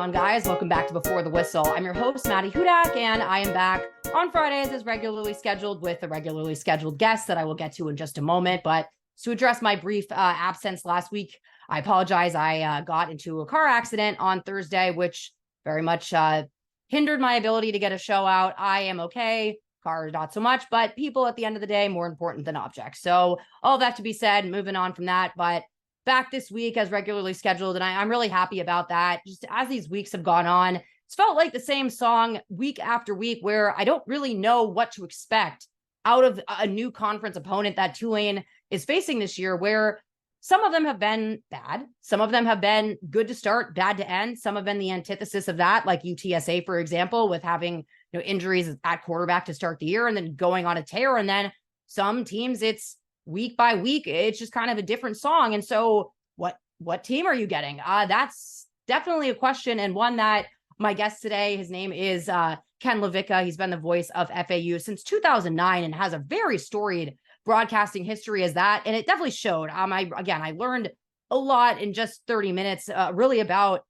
on, guys? Welcome back to Before the Whistle. I'm your host, Maddy, and I am back on Fridays as regularly scheduled with a regularly scheduled guest that I will get to in just a moment. But to address my brief absence last week, I apologize. I got into a car accident on Thursday, which very much hindered my ability to get a show out. I am okay. Car, not so much, but people at the end of the day, more important than objects. So all that to be said, moving on from that, but back this week as regularly scheduled. And I'm really happy about that. Just as these weeks have gone on, it's felt like the same song week after week where I don't really know what to expect out of a new conference opponent that Tulane is facing this year, where some of them have been bad. Some of them have been good to start, bad to end. Some have been the antithesis of that, like UTSA, for example, with having injuries at quarterback to start the year and then going on a tear. And then some teams, it's week by week, it's just kind of a different song. And so what team are you getting? That's definitely a question, and one that my guest today, his name is Ken LaVicka. He's been the voice of FAU since 2009 and has a very storied broadcasting history as that. And it definitely showed. I learned a lot in just 30 minutes, really about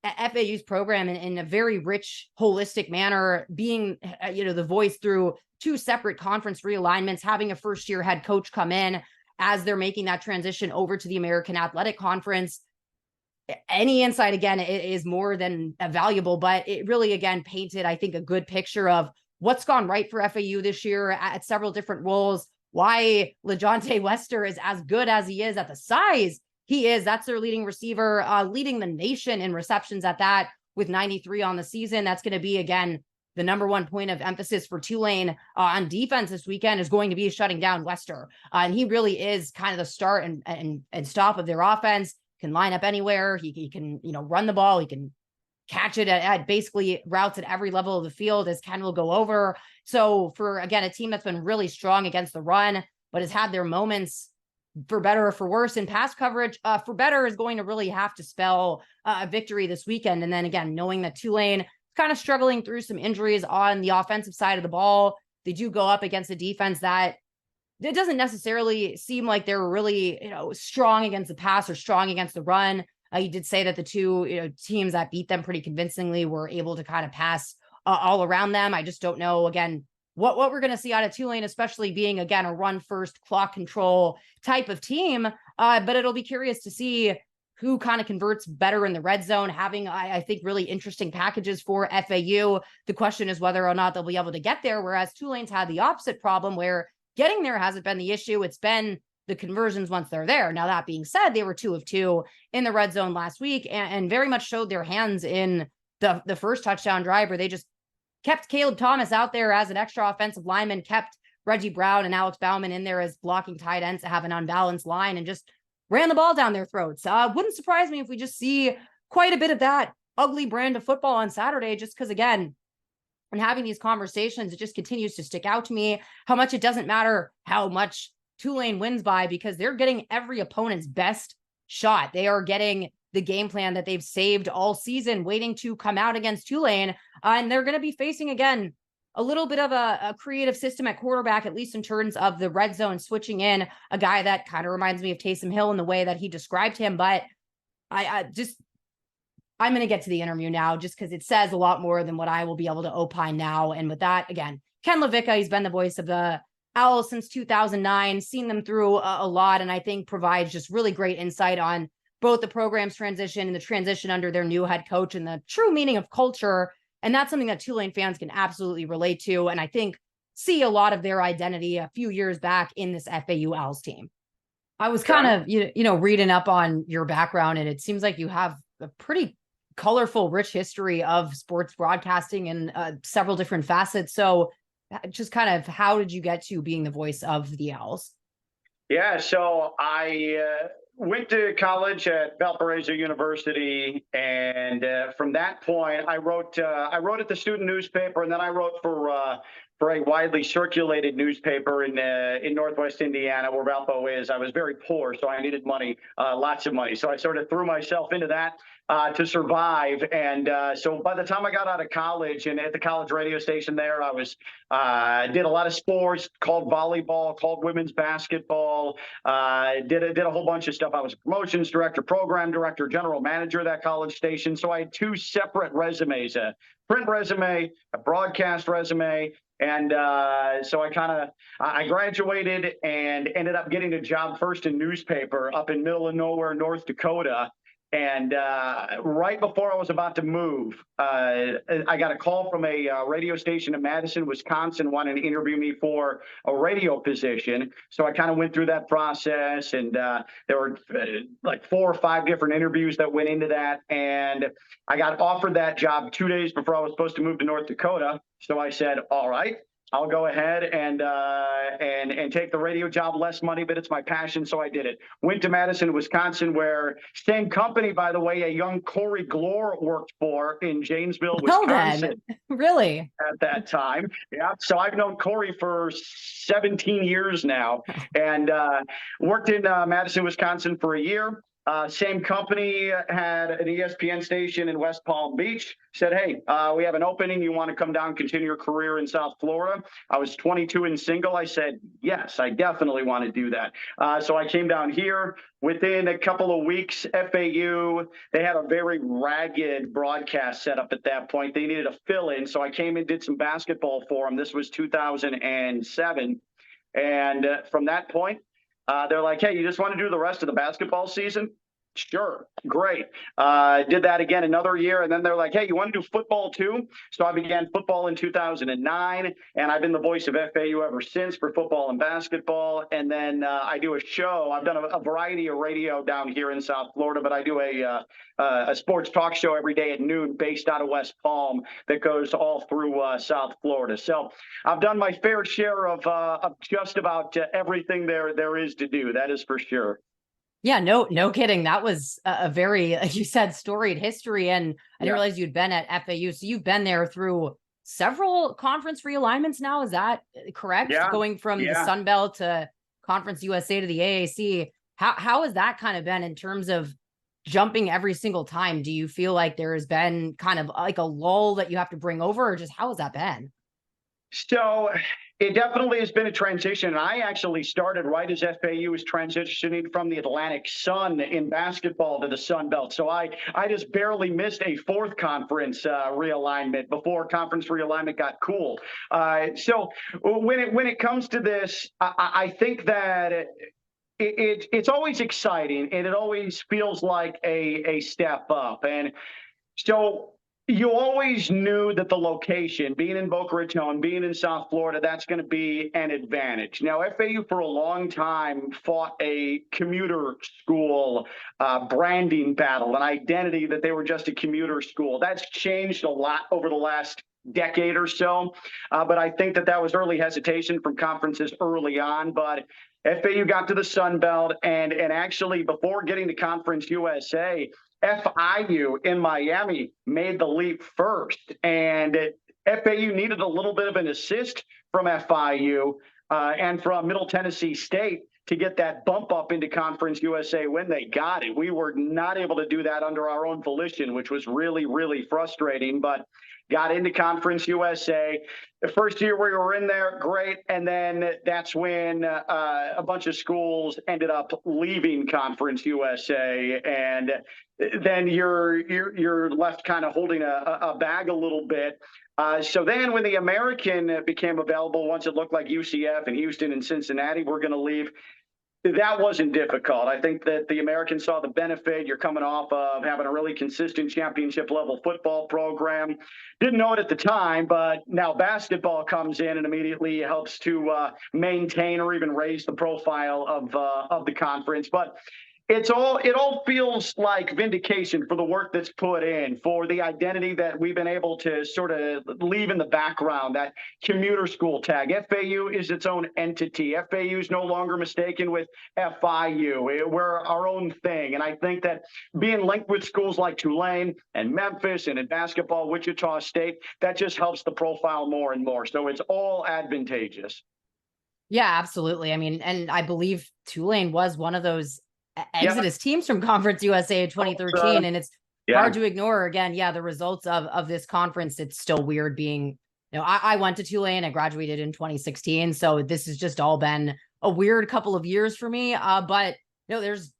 FAU's program in a very rich, holistic manner, being, the voice through two separate conference realignments, having a first-year head coach come in as they're making that transition over to the American Athletic Conference. Any insight, again, is more than valuable, but it really, again, painted, I think, a good picture of what's gone right for FAU this year at several different roles, why LaJohntay Wester is as good as he is at the size he is. That's their leading receiver, leading the nation in receptions at that with 93 on the season. That's going to be, again, the number one point of emphasis for Tulane on defense this weekend is going to be shutting down Wester. And he really is kind of the start and stop of their offense. Can line up anywhere. He can, run the ball. He can catch it at basically routes at every level of the field, as Ken will go over. So for, again, a team that's been really strong against the run, but has had their moments, for better or for worse, in pass coverage, for better is going to really have to spell a victory this weekend. And then again, knowing that Tulane is kind of struggling through some injuries on the offensive side of the ball, they do go up against a defense that it doesn't necessarily seem like they're really, strong against the pass or strong against the run. You did say that the two teams that beat them pretty convincingly were able to kind of pass all around them. I just don't know, again, what we're going to see out of Tulane, especially being, again, a run first clock control type of team. But it'll be curious to see who kind of converts better in the red zone, having, I think, really interesting packages for FAU. The question is whether or not they'll be able to get there, whereas Tulane's had the opposite problem where getting there hasn't been the issue. It's been the conversions once they're there. Now, that being said, they were 2 of 2 in the red zone last week and very much showed their hands in the first touchdown drive, where they just kept Caleb Thomas out there as an extra offensive lineman, kept Reggie Brown and Alex Bauman in there as blocking tight ends to have an unbalanced line, and just ran the ball down their throats. Wouldn't surprise me if we just see quite a bit of that ugly brand of football on Saturday, just because, again, and having these conversations, it just continues to stick out to me how much it doesn't matter how much Tulane wins by, because they're getting every opponent's best shot. They are getting the game plan that they've saved all season, waiting to come out against Tulane. And they're going to be facing, again, a little bit of a creative system at quarterback, at least in terms of the red zone, switching in a guy that kind of reminds me of Taysom Hill in the way that he described him. But I'm going to get to the interview now, just because it says a lot more than what I will be able to opine now. And with that, again, Ken LaVicka, he's been the voice of the Owls since 2009, seen them through a lot, and I think provides just really great insight on both the program's transition and the transition under their new head coach and the true meaning of culture. And that's something that Tulane fans can absolutely relate to, and I think see a lot of their identity a few years back in this FAU Owls team. I was kind of, reading up on your background, and it seems like you have a pretty colorful, rich history of sports broadcasting in several different facets. So just kind of, how did you get to being the voice of the Owls? Yeah, so I went to college at Valparaiso University, and from that point, I wrote at the student newspaper, and then I wrote for for a widely circulated newpaper in Northwest Indiana, where Valpo is. I was very poor, so I needed money, lots of money. So I sort of threw myself into that to survive. And so by the time I got out of college and at the college radio station there, I was did a lot of sports, called volleyball, called women's basketball, did a whole bunch of stuff. I was a promotions director, program director, general manager of that college station. So I had two separate resumes, a print resume, a broadcast resume. And so I graduated and ended up getting a job first in newspaper up in middle of nowhere, North Dakota. And right before I was about to move, I got a call from a radio station in Madison, Wisconsin, wanting to interview me for a radio position. So I kind of went through that process, and there were like 4 or 5 different interviews that went into that. And I got offered that job 2 days before I was supposed to move to North Dakota. So I said, all right, I'll go ahead and take the radio job, less money, but it's my passion, so I did it. Went to Madison, Wisconsin, where same company, by the way, a young Corey Glore worked for in Janesville, Wisconsin. Really? At that time, yeah. So I've known Corey for 17 years now, and worked in Madison, Wisconsin for a year. Same company had an ESPN station in West Palm Beach. Said, hey, we have an opening. You want to come down, continue your career in South Florida? I was 22 and single. I said, yes, I definitely want to do that. So I came down here. Within a couple of weeks, FAU, they had a very ragged broadcast setup at that point. They needed a fill-in. So I came and did some basketball for them. This was 2007. And from that point, they're like, hey, you just want to do the rest of the basketball season? Sure. Great. Did that again another year. And then they're like, hey, you want to do football too? So I began football in 2009. And I've been the voice of FAU ever since for football and basketball. And then I do a show. I've done a variety of radio down here in South Florida, but I do a sports talk show every day at noon based out of West Palm that goes all through South Florida. So I've done my fair share of just about everything there is to do. That is for sure. Yeah, no kidding. That was a very, like you said, storied history. And I didn't realize you'd been at FAU. So you've been there through several conference realignments now. Is that correct? Yeah. Going from the Sun Belt to Conference USA to the AAC. How has that kind of been in terms of jumping every single time? Do you feel like there has been kind of like a lull that you have to bring over, or just how has that been? So it definitely has been a transition. I actually started right as FAU was transitioning from the Atlantic Sun in basketball to the Sun Belt. So I just barely missed a 4th conference realignment before conference realignment got cool. So when it comes to this, I think that it's always exciting, and it always feels like a step up. And so you always knew that the location, being in Boca Raton, being in South Florida, that's going to be an advantage. Now, FAU for a long time fought a commuter school branding battle, an identity that they were just a commuter school. That's changed a lot over the last decade or so. But I think that was early hesitation from conferences early on. But FAU got to the Sun Belt, and actually before getting to Conference USA, FIU in Miami made the leap first, and FAU needed a little bit of an assist from FIU and from Middle Tennessee State to get that bump up into Conference USA when they got it. We were not able to do that under our own volition, which was really, really frustrating, but got into Conference USA. The first year we were in there, great. And then that's when a bunch of schools ended up leaving Conference USA. And then you're left kind of holding a bag a little bit. So then when the American became available, once it looked like UCF and Houston and Cincinnati were going to leave, that wasn't difficult. I think that the Americans saw the benefit. You're coming off of having a really consistent championship level football program. Didn't know it at the time, but now basketball comes in and immediately helps to maintain or even raise the profile of the conference. But it all feels like vindication for the work that's put in, for the identity that we've been able to sort of leave in the background, that commuter school tag. FAU is its own entity. FAU is no longer mistaken with FIU. We're our own thing. And I think that being linked with schools like Tulane and Memphis and in basketball, Wichita State, that just helps the profile more and more. So it's all advantageous. Yeah, absolutely. I mean, and I believe Tulane was one of those exodus Yeah. teams from Conference USA in 2013. And it's hard to ignore. Again, yeah, the results of this conference. It's still weird being, I went to Tulane. I graduated in 2016. So this has just all been a weird couple of years for me. But there's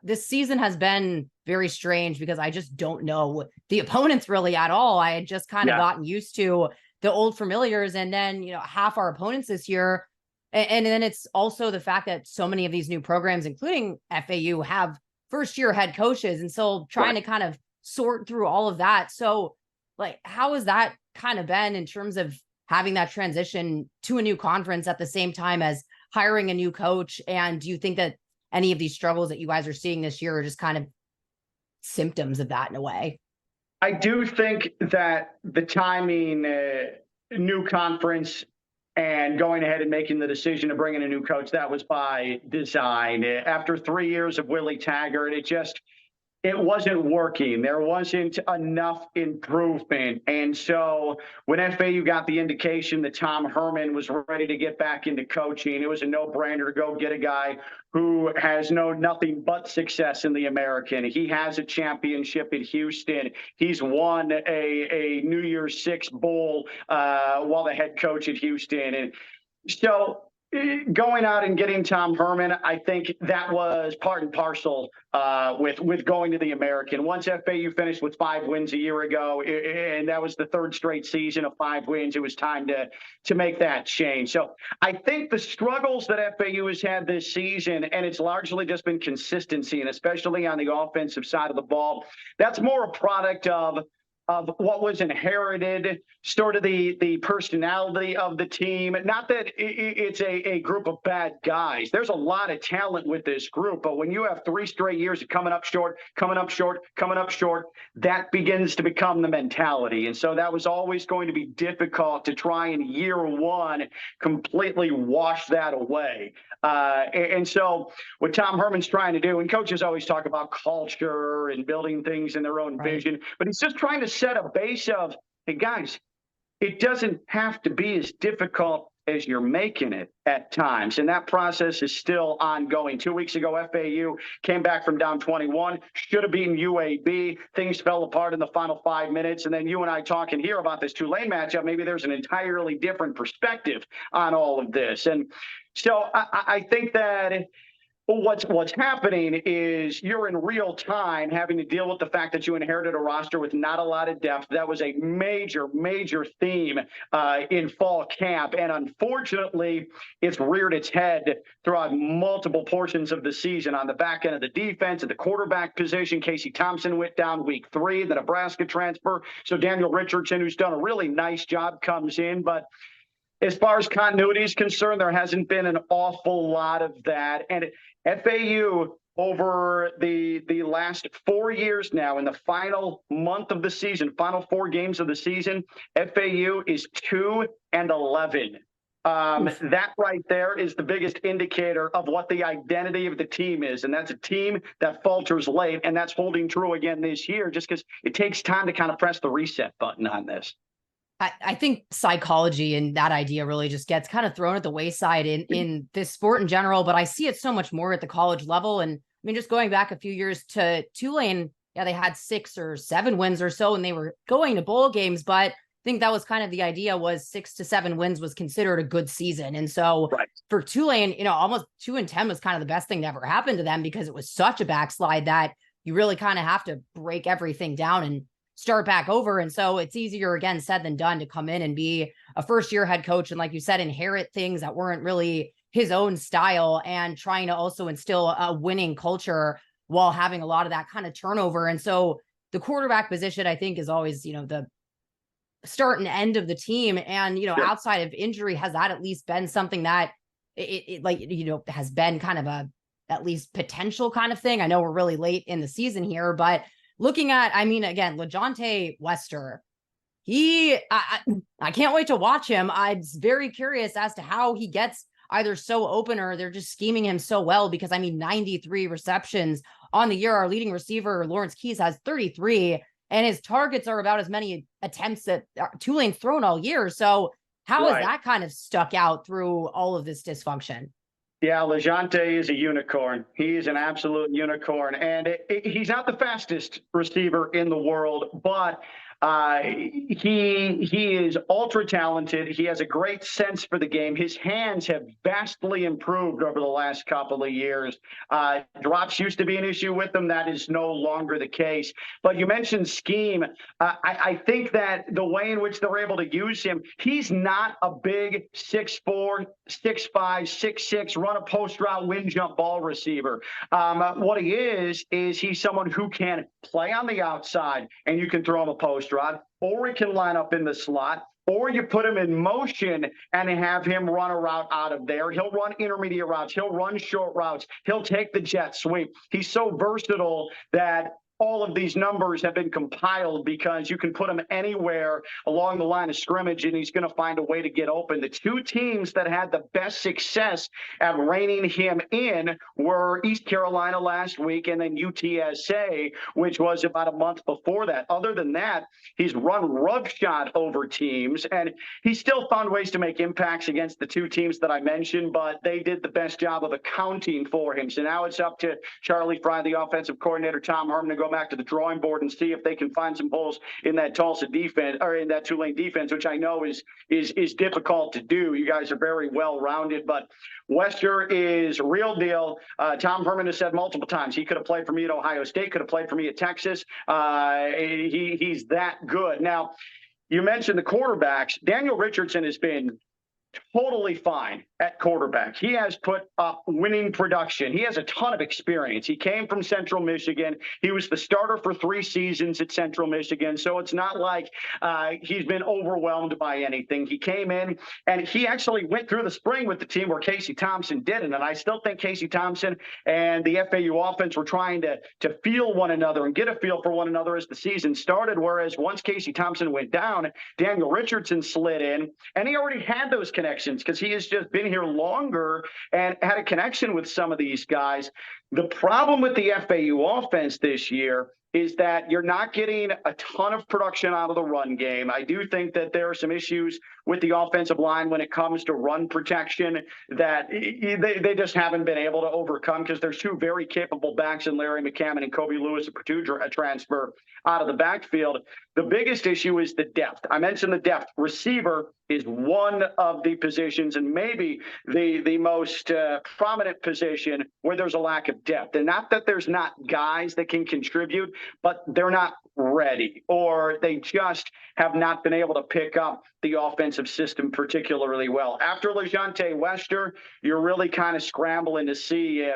this season has been very strange because I just don't know the opponents really at all. I had just kind of gotten used to the old familiars, and then half our opponents this year. And then it's also the fact that so many of these new programs, including FAU, have first-year head coaches. And so trying to kind of sort through all of that. So, like, how has that kind of been in terms of having that transition to a new conference at the same time as hiring a new coach? And do you think that any of these struggles that you guys are seeing this year are just kind of symptoms of that in a way? I do think that the timing, new conference, and going ahead and making the decision to bring in a new coach, that was by design. After 3 years of Willie Taggart, it wasn't working. There wasn't enough improvement. And so when FAU got the indication that Tom Herman was ready to get back into coaching, it was a no-brainer to go get a guy who has nothing but success in the American. He has a championship in Houston. He's won a New Year's Six bowl while the head coach at Houston. And so going out and getting Tom Herman, I think that was part and parcel with going to the American. Once FAU finished with 5 wins a year ago, and that was the 3rd straight season of 5 wins, it was time to make that change. So I think the struggles that FAU has had this season, and it's largely just been consistency, and especially on the offensive side of the ball, that's more a product of what was inherited, sort of the personality of the team. Not that it's a group of bad guys. There's a lot of talent with this group, but when you have 3 straight years of coming up short, that begins to become the mentality. And so that was always going to be difficult to try in year one completely wash that away. And so what Tom Herman's trying to do, and coaches always talk about culture and building things in their own vision, but he's just trying to set a base of, hey, guys, it doesn't have to be as difficult as you're making it at times. And that process is still ongoing. 2 weeks ago, FAU came back from down 21, should have beaten UAB. Things fell apart in the final 5 minutes. And then you and I talking here about this Tulane matchup, maybe there's an entirely different perspective on all of this. And so I think that what's happening is you're in real time having to deal with the fact that you inherited a roster with not a lot of depth. That was a major theme in fall camp. And unfortunately, it's reared its head throughout multiple portions of the season on the back end of the defense, at the quarterback position. Casey Thompson went down week 3, the Nebraska transfer. So Daniel Richardson, who's done a really nice job, comes in. But as far as continuity is concerned, there hasn't been an awful lot of that. And FAU, over the last 4 years now, in the final month of the season, final 4 games of the season, FAU is 2-11. That right there is the biggest indicator of what the identity of the team is. And that's a team that falters late. And that's holding true again this year, just because it takes time to kind of press the reset button on this. I think psychology and that idea really just gets kind of thrown at the wayside in this sport in general, but I see it so much more at the college level. And I mean, just going back a few years to Tulane, yeah, they had 6 or 7 wins or so, and they were going to bowl games, but I think that was kind of the idea, was 6 to 7 wins was considered a good season. And so for Tulane, almost 2-10 was kind of the best thing that ever happened to them, because it was such a backslide that you really kind of have to break everything down and start back over. And so it's easier, again, said than done, to come in and be a first-year head coach and, like you said, inherit things that weren't really his own style, and trying to also instill a winning culture while having a lot of that kind of turnover. And so the quarterback position, I think, is always, the start and end of the team. And, outside of injury, has that at least been something that it has been kind of a at least potential kind of thing. I know we're really late in the season here, but looking at, I mean, again, LeJohntay Wester, I can't wait to watch him. I'm very curious as to how he gets either so open or they're just scheming him so well, because I mean, 93 receptions on the year. Our leading receiver, Lawrence Keys, has 33, and his targets are about as many attempts that Tulane's thrown all year. So how has that kind of stuck out through all of this dysfunction? Yeah, LaJohntay is a unicorn. He is an absolute unicorn. And he's not the fastest receiver in the world, but he is ultra talented. He has a great sense for the game. His hands have vastly improved over the last couple of years. Drops used to be an issue with him. That is no longer the case. But you mentioned scheme. I think that the way in which they're able to use him, he's not a big 6'4", 6'5", 6'6", run a post route, wind jump ball receiver. What he is he's someone who can play on the outside, and you can throw him a post route, or he can line up in the slot, or you put him in motion and have him run a route out of there. He'll run intermediate routes. He'll run short routes. He'll take the jet sweep. He's so versatile that all of these numbers have been compiled because you can put him anywhere along the line of scrimmage and he's going to find a way to get open. The two teams that had the best success at reining him in were East Carolina last week and then UTSA, which was about a month before that. Other than that, he's run roughshod over teams, and he still found ways to make impacts against the two teams that I mentioned, but they did the best job of accounting for him. So now it's up to Charlie Fry, the offensive coordinator, Tom Herman, to go back to the drawing board and see if they can find some holes in that Tulsa defense, or in that Tulane defense, which I know is difficult to do. You guys are very well rounded, but Wester is real deal. Tom Herman has said multiple times he could have played for me at Ohio State, could have played for me at Texas. He's that good. Now, you mentioned the quarterbacks. Daniel Richardson has been totally fine at quarterback. He has put up winning production. He has a ton of experience. He came from Central Michigan. He was the starter for 3 seasons at Central Michigan. So it's not like he's been overwhelmed by anything. He came in and he actually went through the spring with the team where Casey Thompson didn't. And I still think Casey Thompson and the FAU offense were trying to feel one another and get a feel for one another as the season started. Whereas once Casey Thompson went down, Daniel Richardson slid in, and he already had those connections because he has just been here longer and had a connection with some of these guys. The problem with the FAU offense this year is that you're not getting a ton of production out of the run game. I do think that there are some issues with the offensive line when it comes to run protection that they just haven't been able to overcome, because there's two very capable backs in Larry McCammon and Kobe Lewis, a Purdue transfer out of the backfield. The biggest issue is the depth. I mentioned the depth. Receiver is one of the positions, and maybe the most prominent position where there's a lack of depth. And not that there's not guys that can contribute, but they're not ready, or they just have not been able to pick up the offensive system particularly well. After LaJohntay Wester, you're really kind of scrambling to see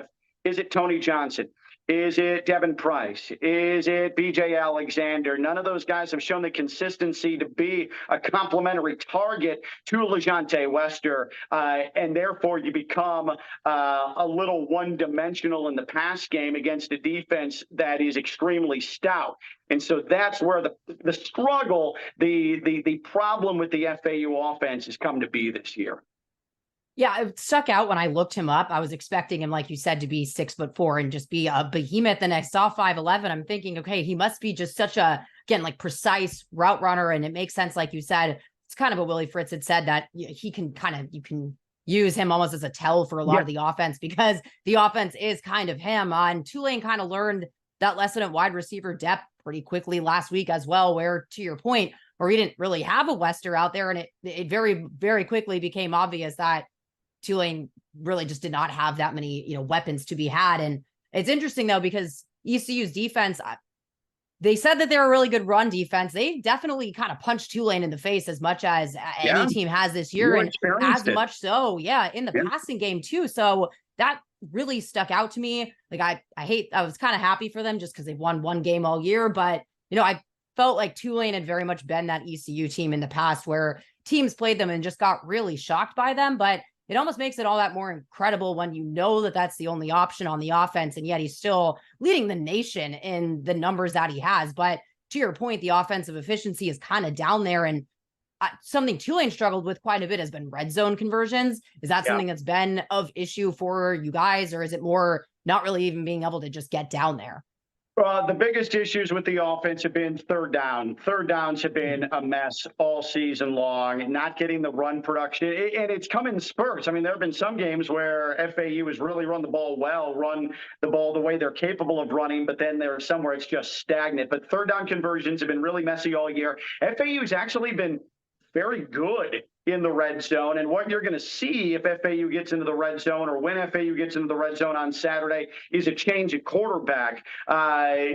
is it Tony Johnson? Is it Devin Price? Is it BJ Alexander? None of those guys have shown the consistency to be a complementary target to LaJohntay Wester, and therefore you become a little one-dimensional in the pass game against a defense that is extremely stout. And so that's where the struggle, the problem with the FAU offense has come to be this year. Yeah, it stuck out when I looked him up. I was expecting him, like you said, to be 6'4" and just be a behemoth. And I saw 5'11". I'm thinking, okay, he must be just such a, again, like precise route runner. And it makes sense. Like you said, it's kind of what Willie Fritz had said, that he can you can use him almost as a tell for a lot of the offense, because the offense is kind of him. And Tulane kind of learned that lesson at wide receiver depth pretty quickly last week as well, where, to your point, where we didn't really have a Wester out there. And it very, very quickly became obvious that Tulane really just did not have that many, weapons to be had. And it's interesting though, because ECU's defense, they said that they're a really good run defense. They definitely kind of punched Tulane in the face as much as any team has this year. And as much so, in the passing game too. So that really stuck out to me. Like I was kind of happy for them just because they've won one game all year. But, I felt like Tulane had very much been that ECU team in the past where teams played them and just got really shocked by them. But it almost makes it all that more incredible when you know that that's the only option on the offense. And yet he's still leading the nation in the numbers that he has. But to your point, the offensive efficiency is kind of down there. And something Tulane struggled with quite a bit has been red zone conversions. Is that something that's been of issue for you guys, or is it more not really even being able to just get down there? The biggest issues with the offense have been third down. Third downs have been a mess all season long, not getting the run production. And it's come in spurts. I mean, there have been some games where FAU has really run the ball well, run the ball the way they're capable of running, but then there's somewhere it's just stagnant. But third down conversions have been really messy all year. FAU has actually been very good in the red zone. And what you're going to see if FAU gets into the red zone, or when FAU gets into the red zone on Saturday, is a change at quarterback.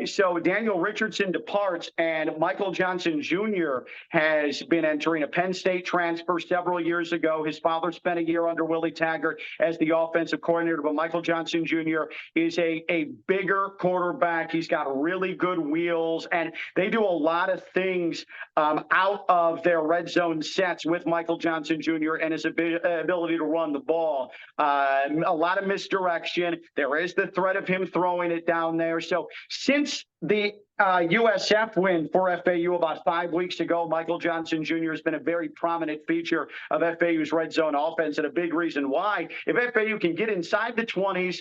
So Daniel Richardson departs, and Michael Johnson Jr. has been entering, a Penn State transfer several years ago. His father spent a year under Willie Taggart as the offensive coordinator, but Michael Johnson Jr. is a bigger quarterback. He's got really good wheels, and they do a lot of things out of their red zone sets with Michael Johnson Jr. and his ability to run the ball. A lot of misdirection. There is the threat of him throwing it down there. So since the USF win for FAU about 5 weeks ago, Michael Johnson Jr. has been a very prominent feature of FAU's red zone offense, and a big reason why. If FAU can get inside the 20s,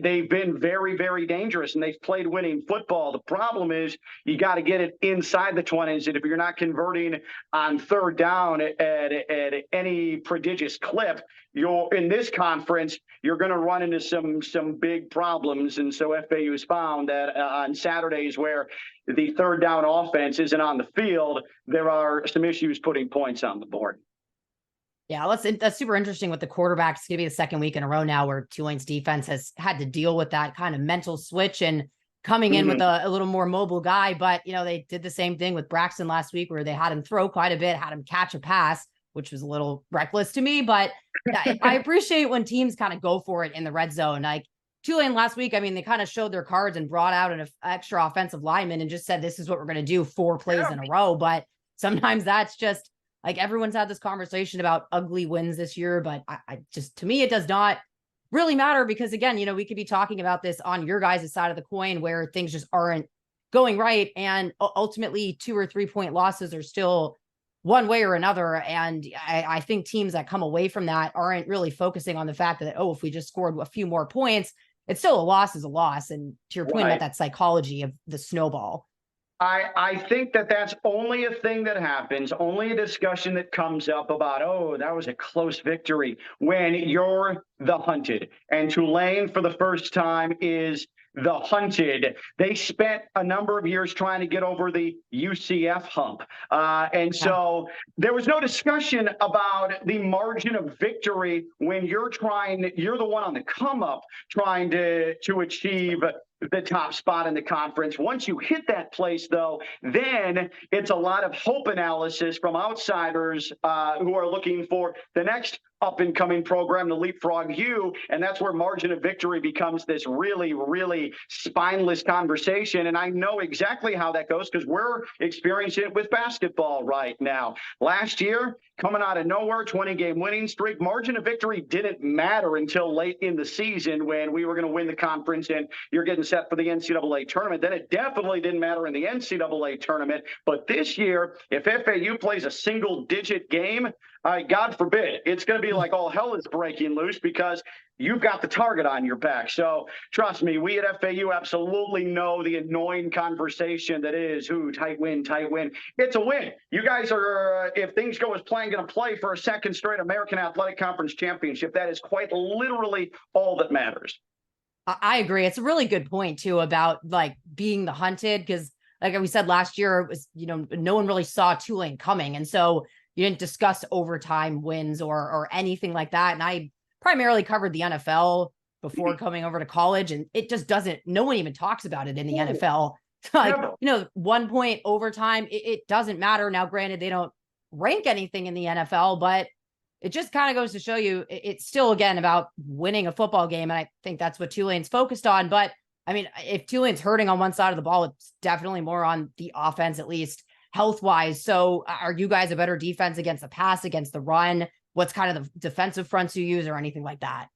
they've been very, very dangerous, and they've played winning football. The problem is you got to get it inside the 20s, and if you're not converting on third down at any prodigious clip, you're in this conference, you're going to run into some big problems. And so FAU has found that on Saturdays where the third down offense isn't on the field, there are some issues putting points on the board. Yeah, that's super interesting with the quarterbacks. It's going to be the second week in a row now where Tulane's defense has had to deal with that kind of mental switch and coming in with a little more mobile guy. But, they did the same thing with Braxton last week where they had him throw quite a bit, had him catch a pass, which was a little reckless to me. But I appreciate when teams kind of go for it in the red zone. Like Tulane last week, I mean, they kind of showed their cards and brought out an extra offensive lineman and just said, this is what we're going to do 4 plays in a row. But sometimes that's just like, everyone's had this conversation about ugly wins this year, but I just, to me, it does not really matter because again, we could be talking about this on your guys' side of the coin where things just aren't going right. And ultimately 2 or 3 point losses are still one way or another. And I think teams that come away from that aren't really focusing on the fact that, if we just scored a few more points, it's still a loss is a loss. And to your point about that psychology of the snowball. I think that's only a thing that happens, only a discussion that comes up about, that was a close victory when you're the hunted. And Tulane for the first time is the hunted. They spent a number of years trying to get over the UCF hump. And so there was no discussion about the margin of victory when you're the one on the come up trying to achieve the top spot in the conference. Once you hit that place, though, then it's a lot of hope analysis from outsiders who are looking for the next up-and-coming program to leapfrog you, and that's where margin of victory becomes this really, really spineless conversation. And I know exactly how that goes because we're experiencing it with basketball right now. Last year, coming out of nowhere, 20-game winning streak, margin of victory didn't matter until late in the season when we were going to win the conference and you're getting set for the NCAA tournament. Then it definitely didn't matter in the NCAA tournament. But this year, if FAU plays a single-digit game, God forbid, it's going to be like all hell is breaking loose because you've got the target on your back. So trust me, we at FAU absolutely know the annoying conversation that is, tight win, tight win. It's a win. You guys are, if things go as planned, going to play for a second straight American Athletic Conference championship. That is quite literally all that matters. I agree. It's a really good point too about like being the hunted because like we said last year, it was, no one really saw Tulane coming. And so you didn't discuss overtime wins or anything like that. And I primarily covered the NFL before coming over to college. And it just no one even talks about it in the NFL. Like, 1 point overtime, it doesn't matter. Now, granted, they don't rank anything in the NFL, but it just kind of goes to show you it's still, again, about winning a football game. And I think that's what Tulane's focused on. But I mean, if Tulane's hurting on one side of the ball, it's definitely more on the offense, at least health wise. So are you guys a better defense against the pass, against the run? what's kind of the defensive fronts you use or anything like that?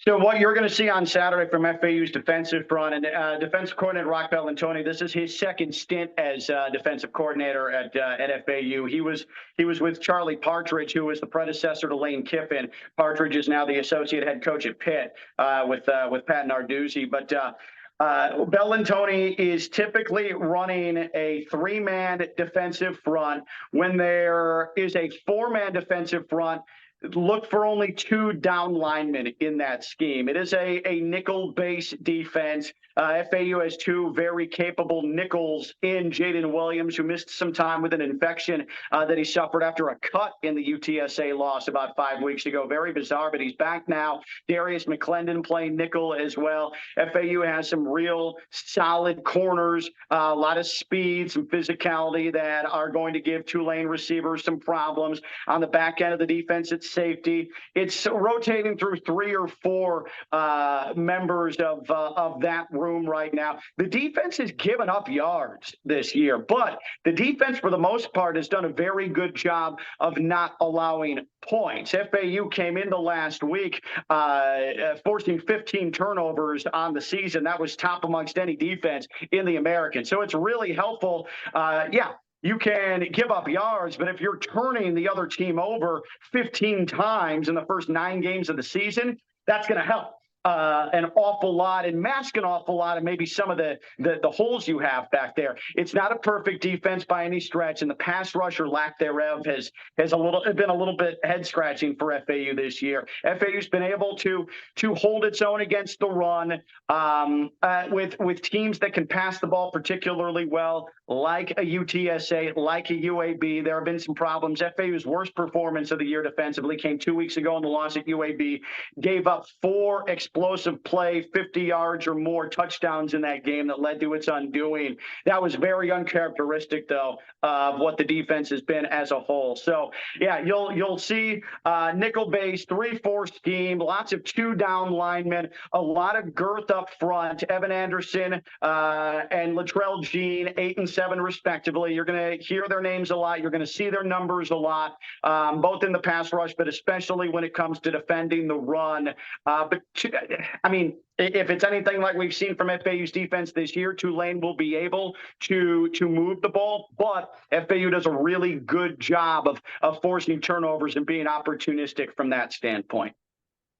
So what you're going to see on Saturday from FAU's defensive front, and defensive coordinator Rock Bellantoni, this is his second stint as defensive coordinator at FAU. He was with Charlie Partridge, who was the predecessor to Lane Kiffin. Partridge is now the associate head coach at Pitt with Pat Narduzzi. But Bellantoni is typically running a 3-man defensive front. When there is a 4-man defensive front, look for only 2 down linemen in that scheme. It is a nickel-based defense. FAU has 2 very capable nickels in Jaden Williams, who missed some time with an infection that he suffered after a cut in the UTSA loss about 5 weeks ago. Very bizarre, but he's back now. Darius McClendon playing nickel as well. FAU has some real solid corners, a lot of speed, some physicality that are going to give Tulane receivers some problems. On the back end of the defense, it's safety. It's rotating through 3 or 4 members of that room right now. The defense has given up yards this year, but the defense, for the most part, has done a very good job of not allowing points. FAU came into last week forcing 15 turnovers on the season. That was top amongst any defense in the American. So it's really helpful. You can give up yards, but if you're turning the other team over 15 times in the first 9 games of the season, that's going to help an awful lot and mask an awful lot of maybe some of the holes you have back there. It's not a perfect defense by any stretch, and the pass rush or lack thereof has been a little bit head scratching for FAU this year. FAU's been able to hold its own against the run with teams that can pass the ball particularly well, like a UTSA, like a UAB. There have been some problems. FAU's worst performance of the year defensively came 2 weeks ago in the loss at UAB. Gave up 4 explosive play, 50 yards or more touchdowns in that game that led to its undoing. That was very uncharacteristic, though, of what the defense has been as a whole. So, yeah, you'll see nickel-based 3-4 scheme, lots of 2 down linemen, a lot of girth up front. Evan Anderson and Latrell Jean, 8 and 7 respectively. You're going to hear their names a lot. You're going to see their numbers a lot, both in the pass rush, but especially when it comes to defending the run. If it's anything like we've seen from FAU's defense this year, Tulane will be able to move the ball, but FAU does a really good job of forcing turnovers and being opportunistic from that standpoint.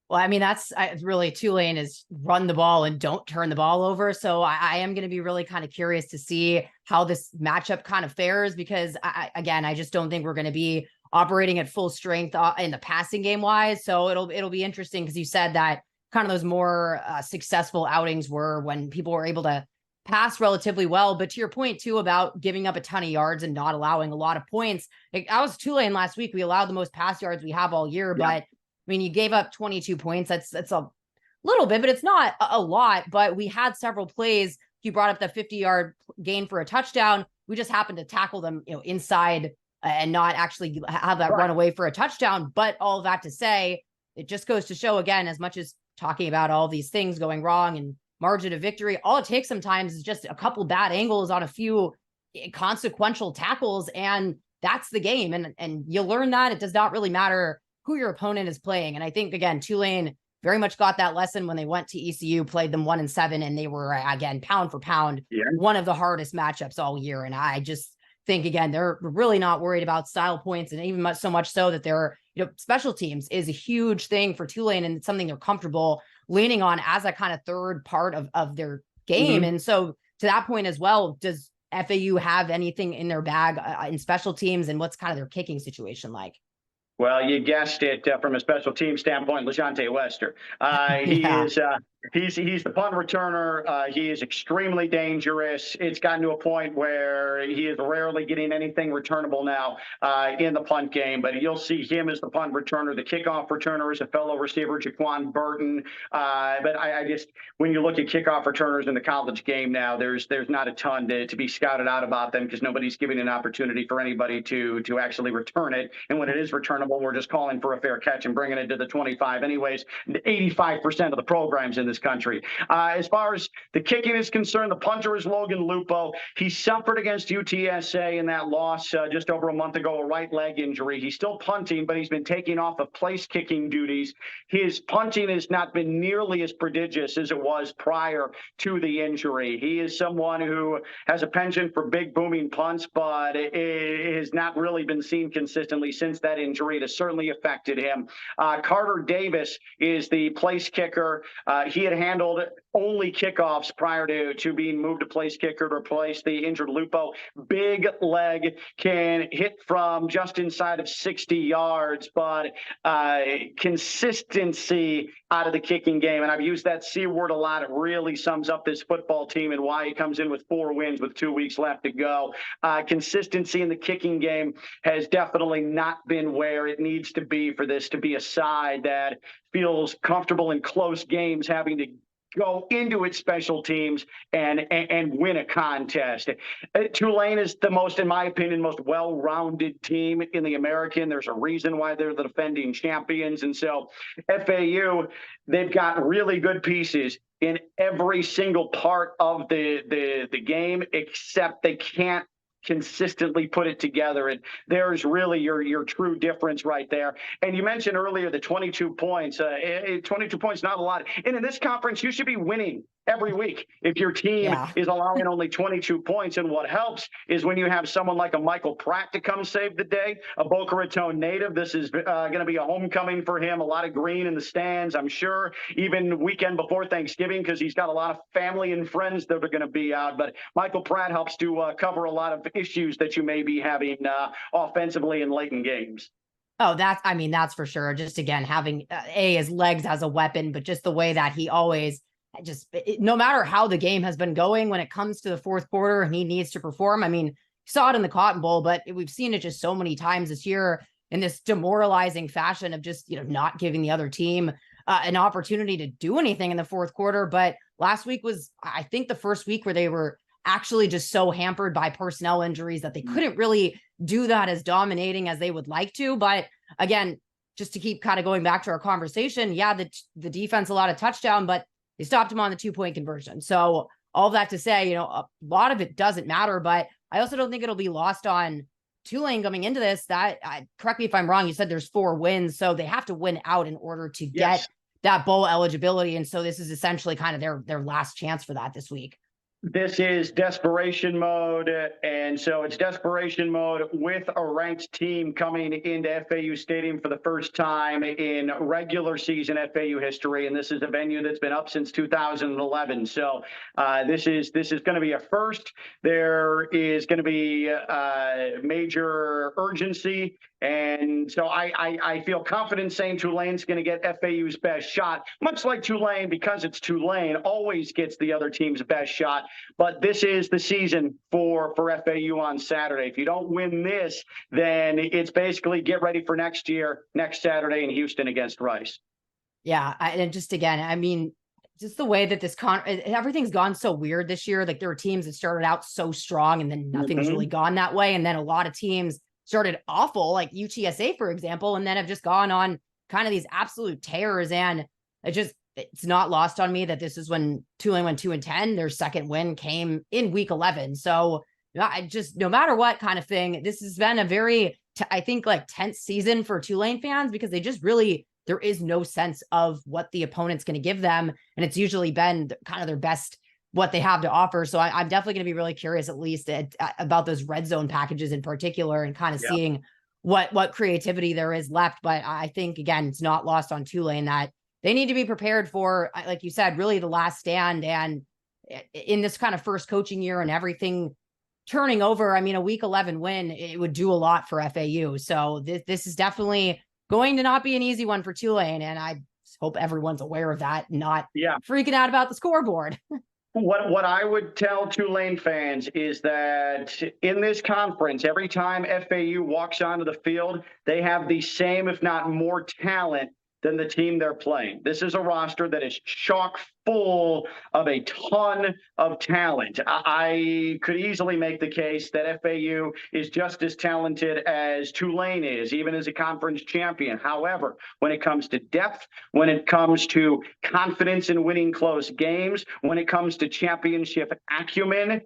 Well, I mean, that's really Tulane is run the ball and don't turn the ball over. So I am going to be really kind of curious to see how this matchup kind of fares, because I just don't think we're going to be operating at full strength in the passing game wise. So it'll be interesting, because you said that kind of those more successful outings were when people were able to pass relatively well. But to your point too about giving up a ton of yards and not allowing a lot of points, I was Tulane last week. We allowed the most pass yards we have all year, Yeah. but I mean, you gave up 22 points. That's a little bit, but it's not a lot. But we had several plays. You brought up the 50-yard gain for a touchdown. We just happened to tackle them, inside and not actually have that run away for a touchdown. But all of that to say, it just goes to show, again, as much as talking about all these things going wrong and margin of victory, all it takes sometimes is just a couple bad angles on a few consequential tackles, and that's the game. And you'll learn that it does not really matter who your opponent is playing. And I think, again, Tulane very much got that lesson when they went to ECU, played them 1-7, and they were, again, pound for pound, one of the hardest matchups all year. And I just think, again, they're really not worried about style points, and even so much so that they're, special teams is a huge thing for Tulane, and it's something they're comfortable leaning on as a kind of third part of their game. Mm-hmm. And so to that point as well, does FAU have anything in their bag in special teams, and what's kind of their kicking situation like? Well, you guessed it, from a special team standpoint, LaJohntay Wester. He's the punt returner. He is extremely dangerous. It's gotten to a point where he is rarely getting anything returnable now in the punt game, but you'll see him as the punt returner. The kickoff returner is a fellow receiver, Jaquan Burton. But I just, when you look at kickoff returners in the college game now, there's not a ton to be scouted out about them, because nobody's giving an opportunity for anybody to actually return it. And when it is returnable, we're just calling for a fair catch and bringing it to the 25 anyways. 85% of the programs in the this country. As far as the kicking is concerned, the punter is Logan Lupo. He suffered against UTSA in that loss just over a month ago, a right leg injury. He's still punting, but he's been taking off of place kicking duties. His punting has not been nearly as prodigious as it was prior to the injury. He is someone who has a penchant for big booming punts, but it has not really been seen consistently since that injury. It has certainly affected him. Carter Davis is the place kicker. He had handled only kickoffs prior to being moved to place kicker to replace the injured Lupo. Big leg, can hit from just inside of 60 yards, but consistency out of the kicking game. And I've used that C word a lot. It really sums up this football team and why he comes in with 4 wins with 2 weeks left to go. Consistency in the kicking game has definitely not been where it needs to be for this to be a side that feels comfortable in close games, having to go into its special teams and win a contest. Tulane is the most, in my opinion, most well-rounded team in the American. There's a reason why they're the defending champions. And so FAU, they've got really good pieces in every single part of the game, except they can't consistently put it together. And there's really your true difference right there. And you mentioned earlier the 22 points. 22 points, not a lot. And in this conference, you should be winning every week if your team is allowing only 22 points. And what helps is when you have someone like a Michael Pratt to come save the day, a Boca Raton native. This is going to be a homecoming for him. A lot of green in the stands, I'm sure, even weekend before Thanksgiving, because he's got a lot of family and friends that are going to be out. But Michael Pratt helps to cover a lot of issues that you may be having offensively in late in games. Oh, that's for sure. Just again, having his legs as a weapon, but just the way that he always no matter how the game has been going, when it comes to the fourth quarter and he needs to perform. I mean, you saw it in the Cotton Bowl, but we've seen it just so many times this year in this demoralizing fashion of just, not giving the other team an opportunity to do anything in the fourth quarter. But last week was, I think, the first week where they were actually just so hampered by personnel injuries that they couldn't really do that as dominating as they would like to. But again, just to keep kind of going back to our conversation, the defense allowed a touchdown, but they stopped him on the 2-point conversion. So all that to say, a lot of it doesn't matter, but I also don't think it'll be lost on Tulane coming into this. That correct me if I'm wrong. You said there's 4 wins, so they have to win out in order to get that bowl eligibility. And so this is essentially kind of their last chance for that this week. This is desperation mode, and so it's desperation mode with a ranked team coming into FAU Stadium for the first time in regular season FAU history, and this is a venue that's been up since 2011. So this is going to be a first. There is going to be major urgency, and so I feel confident saying Tulane's going to get FAU's best shot, much like Tulane, because it's Tulane, always gets the other team's best shot. But this is the season for FAU on Saturday. If you don't win this, then it's basically get ready for next year, next Saturday in Houston against Rice. Yeah, and just again, I mean, just the way that everything's gone so weird this year. Like there were teams that started out so strong and then nothing's really gone that way. And then a lot of teams started awful, like UTSA, for example, and then have just gone on kind of these absolute tears. And it's not lost on me that this is when Tulane went 2-10. Their second win came in week 11. So no matter what kind of thing, this has been a very, I think, like tense season for Tulane fans, because they just really, there is no sense of what the opponent's going to give them. And it's usually been kind of their best, what they have to offer. So I'm definitely going to be really curious, at least about those red zone packages in particular, and kind of seeing what creativity there is left. But I think, again, it's not lost on Tulane that they need to be prepared for, like you said, really the last stand. And in this kind of first coaching year and everything turning over, I mean, a week 11 win, it would do a lot for FAU. So this is definitely going to not be an easy one for Tulane. And I hope everyone's aware of that, not freaking out about the scoreboard. What I would tell Tulane fans is that in this conference, every time FAU walks onto the field, they have the same, if not more talent than the team they're playing. This is a roster that is chock full of a ton of talent. I could easily make the case that FAU is just as talented as Tulane is, even as a conference champion. However, when it comes to depth, when it comes to confidence in winning close games, when it comes to championship acumen,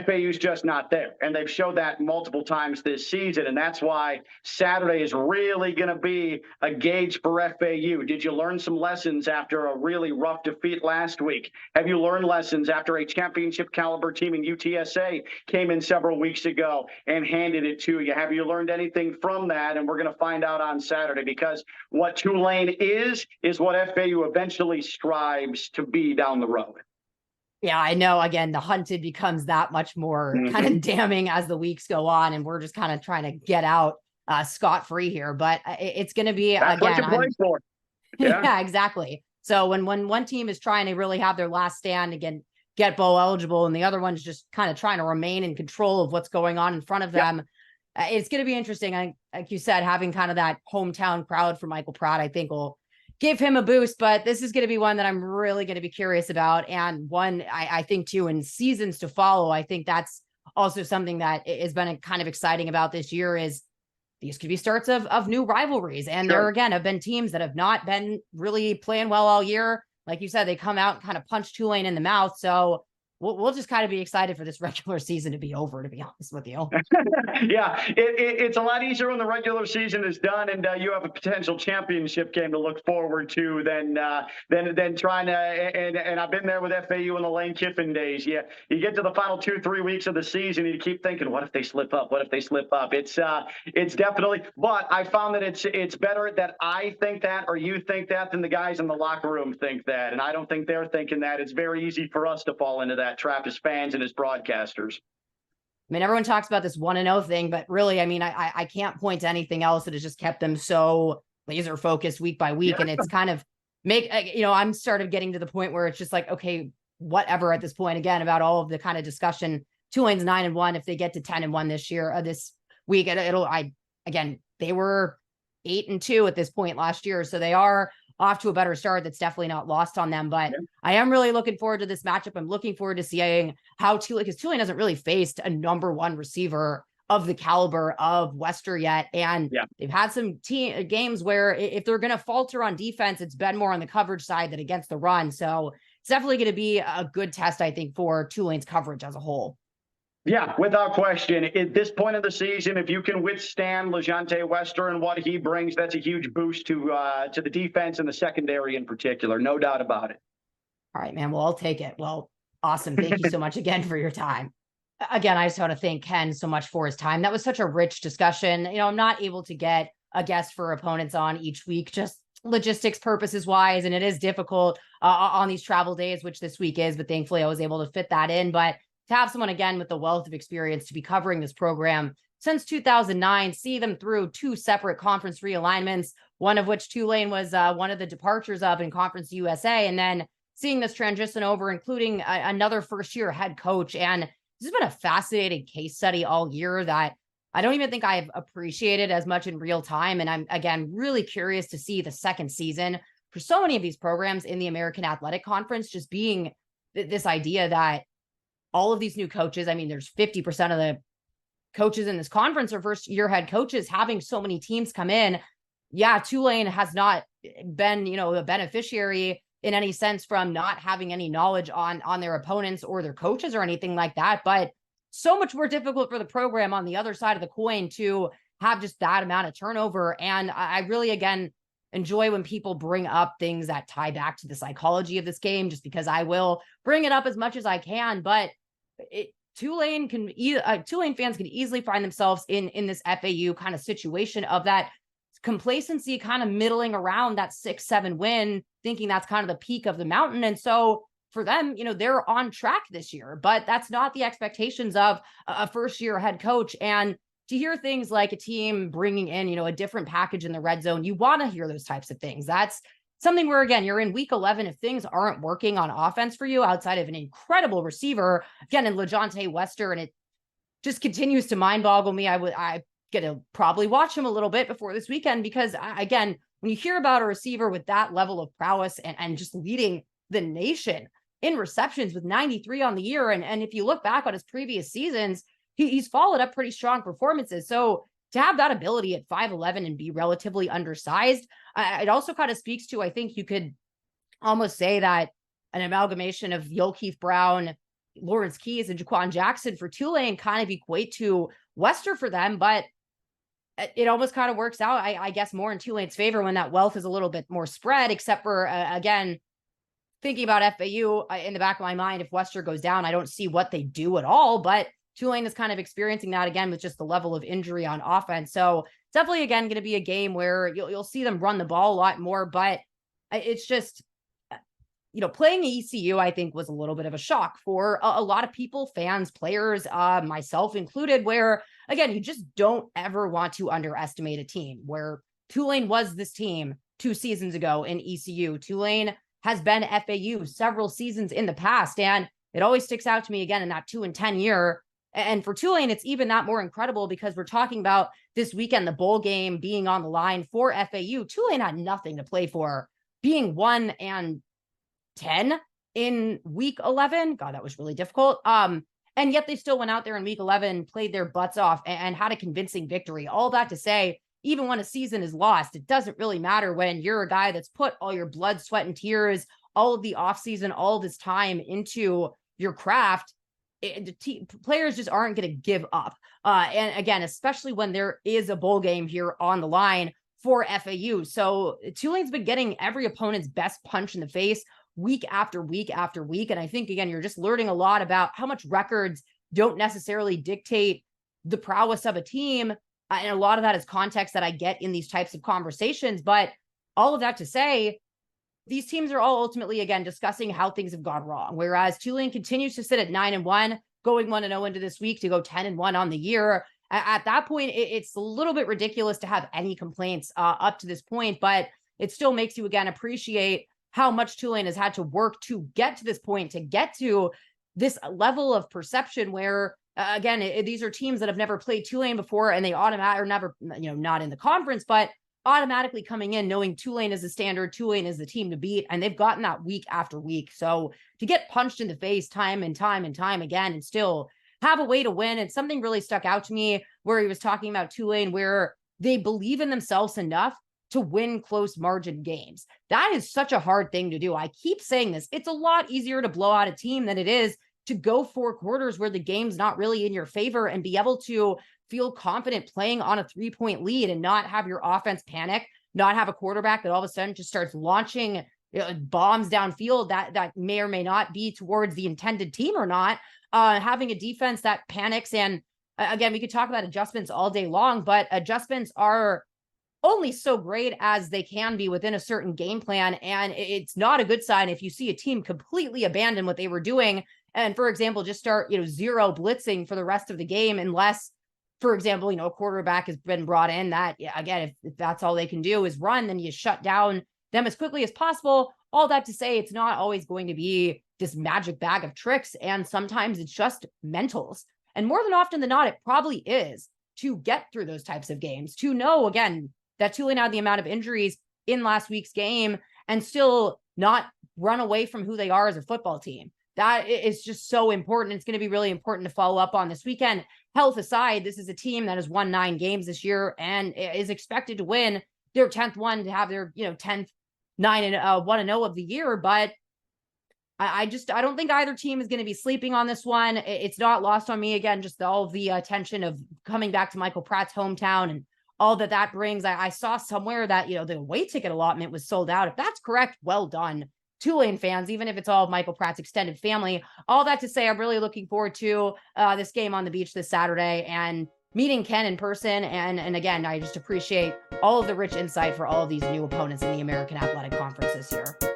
FAU's just not there. And they've showed that multiple times this season. And that's why Saturday is really going to be a gauge for FAU. Did you learn some lessons after a really rough defeat last week? Have you learned lessons after a championship caliber team in UTSA came in several weeks ago and handed it to you? Have you learned anything from that? And we're going to find out on Saturday, because what Tulane is what FAU eventually strives to be down the road. Yeah, I know. Again, the hunted becomes that much more kind of damning as the weeks go on, and we're just kind of trying to get out scot-free here. But it's going to be, that's again, what you play for. Yeah, exactly. So when one team is trying to really have their last stand, again, get bowl eligible, and the other one's just kind of trying to remain in control of what's going on in front of them, it's going to be interesting. Like you said, having kind of that hometown crowd for Michael Pratt, I think will give him a boost, but this is going to be one that I'm really going to be curious about. And one I think too, in seasons to follow, I think that's also something that has been kind of exciting about this year is these could be starts of new rivalries. And there again have been teams that have not been really playing well all year. Like you said, they come out and kind of punch Tulane in the mouth. So we'll just kind of be excited for this regular season to be over, to be honest with you. Yeah, it's a lot easier when the regular season is done and you have a potential championship game to look forward to than trying to. And I've been there with FAU in the Lane Kiffin days. Yeah, you get to the final 2-3 weeks of the season, and you keep thinking, what if they slip up? What if they slip up? It's definitely. But I found that it's better that I think that or you think that than the guys in the locker room think that, and I don't think they're thinking that. It's very easy for us to fall into that trap as fans and as broadcasters. I mean, everyone talks about this 1-0 thing, but really, I mean, I can't point to anything else that has just kept them so laser focused week by week. And it's kind of I'm started getting to the point where it's just like, okay, whatever at this point, again, about all of the kind of discussion. Tulane's 9-1. If they get to 10-1 this week, they were 8-2 at this point last year. So they are off to a better start. That's definitely not lost on them, but I am really looking forward to this matchup. I'm looking forward to seeing how because Tulane hasn't really faced a number one receiver of the caliber of Wester yet. And they've had some games where if they're going to falter on defense, it's been more on the coverage side than against the run. So it's definitely going to be a good test, I think, for Tulane's coverage as a whole. Yeah, without question. At this point of the season, if you can withstand LeJontay Wester and what he brings, that's a huge boost to the defense and the secondary in particular. No doubt about it. All right, man. Well, I'll take it. Well, awesome. Thank you so much again for your time. Again, I just want to thank Ken so much for his time. That was such a rich discussion. I'm not able to get a guest for opponents on each week, just logistics purposes wise. And it is difficult on these travel days, which this week is, but thankfully I was able to fit that in. But to have someone, again, with the wealth of experience to be covering this program since 2009, see them through two separate conference realignments, one of which Tulane was one of the departures of in Conference USA, and then seeing this transition over, including another first-year head coach. And this has been a fascinating case study all year that I don't even think I've appreciated as much in real time. And I'm, again, really curious to see the second season for so many of these programs in the American Athletic Conference, just being this idea that all of these new coaches, I mean, there's 50% of the coaches in this conference are first-year head coaches, having so many teams come in. Yeah, Tulane has not been, a beneficiary in any sense from not having any knowledge on their opponents or their coaches or anything like that. But so much more difficult for the program on the other side of the coin to have just that amount of turnover. And I really, again, enjoy when people bring up things that tie back to the psychology of this game, just because I will bring it up as much as I can. But Tulane fans can easily find themselves in this FAU kind of situation of that complacency, kind of middling around that 6-7 win, thinking that's kind of the peak of the mountain. And so for them, they're on track this year, but that's not the expectations of a first-year head coach. And to hear things like a team bringing in, a different package in the red zone, you want to hear those types of things. That's something where, again, you're in week 11. If things aren't working on offense for you outside of an incredible receiver, again, in LeJontay Wester, and it just continues to mind boggle me. I get to probably watch him a little bit before this weekend because, again, when you hear about a receiver with that level of prowess and just leading the nation in receptions with 93 on the year. And if you look back on his previous seasons, he's followed up pretty strong performances. So to have that ability at 5'11" and be relatively undersized, it also kind of speaks to, I think you could almost say that an amalgamation of Yulkeith Brown, Lawrence Keys, and Jaquan Jackson for Tulane kind of equate to Wester for them. But it almost kind of works out, I guess, more in Tulane's favor when that wealth is a little bit more spread, except for, again, thinking about FAU in the back of my mind, if Wester goes down, I don't see what they do at all. But Tulane is kind of experiencing that again with just the level of injury on offense. So definitely, again, going to be a game where you'll see them run the ball a lot more. But it's just, playing ECU, I think, was a little bit of a shock for a lot of people, fans, players, myself included, where, again, you just don't ever want to underestimate a team. Where Tulane was this team 2 seasons ago in ECU. Tulane has been FAU several seasons in the past, and it always sticks out to me again in that 2-10 year. And for Tulane, it's even that more incredible because we're talking about this weekend, the bowl game being on the line for FAU. Tulane had nothing to play for, being 1-10 in week 11. God, that was really difficult. And yet they still went out there in week 11, played their butts off, and had a convincing victory. All that to say, even when a season is lost, it doesn't really matter when you're a guy that's put all your blood, sweat, and tears, all of the offseason, all of this time into your craft. Players just aren't going to give up. And again, especially when there is a bowl game here on the line for FAU. So Tulane's been getting every opponent's best punch in the face week after week after week. And I think, again, you're just learning a lot about how much records don't necessarily dictate the prowess of a team. And a lot of that is context that I get in these types of conversations. But all of that to say, these teams are all ultimately, again, discussing how things have gone wrong. Whereas Tulane continues to sit at 9-1, going 1-0 into this week to go 10-1 on the year. At that point, it's a little bit ridiculous to have any complaints up to this point, but it still makes you, again, appreciate how much Tulane has had to work to get to this point, to get to this level of perception where, again, these are teams that have never played Tulane before, and they automatically, or never, not in the conference, but automatically coming in knowing Tulane is the standard, Tulane is the team to beat, and they've gotten that week after week. So to get punched in the face time and time and time again and still have a way to win, and something really stuck out to me where he was talking about Tulane, where they believe in themselves enough to win close margin games. That is such a hard thing to do. I keep saying this. It's a lot easier to blow out a team than it is to go 4 quarters where the game's not really in your favor and be able to feel confident playing on a 3-point lead and not have your offense panic, not have a quarterback that all of a sudden just starts launching bombs downfield that may or may not be towards the intended team or not, having a defense that panics. And again, we could talk about adjustments all day long, but adjustments are only so great as they can be within a certain game plan. And it's not a good sign if you see a team completely abandon what they were doing. And for example, just start, zero blitzing for the rest of the game, unless, for example, a quarterback has been brought in that, again, if that's all they can do is run, then you shut down them as quickly as possible. All that to say, it's not always going to be this magic bag of tricks. And sometimes it's just mentals. And more than often than not, it probably is to get through those types of games, to know, again, that Tulane had the amount of injuries in last week's game and still not run away from who they are as a football team. That is just so important. It's going to be really important to follow up on this weekend. Health aside, this is a team that has won 9 games this year and is expected to win their 10th one, to have their 10th 1-0 of the year. But I don't think either team is going to be sleeping on this one. It's not lost on me, again, just all of the attention of coming back to Michael Pratt's hometown and all that brings. I saw somewhere that, the away ticket allotment was sold out. If that's correct, well done, Tulane fans, even if it's all of Michael Pratt's extended family. All that to say, I'm really looking forward to this game on the beach this Saturday and meeting Ken in person. And again, I just appreciate all of the rich insight for all of these new opponents in the American Athletic Conference this year.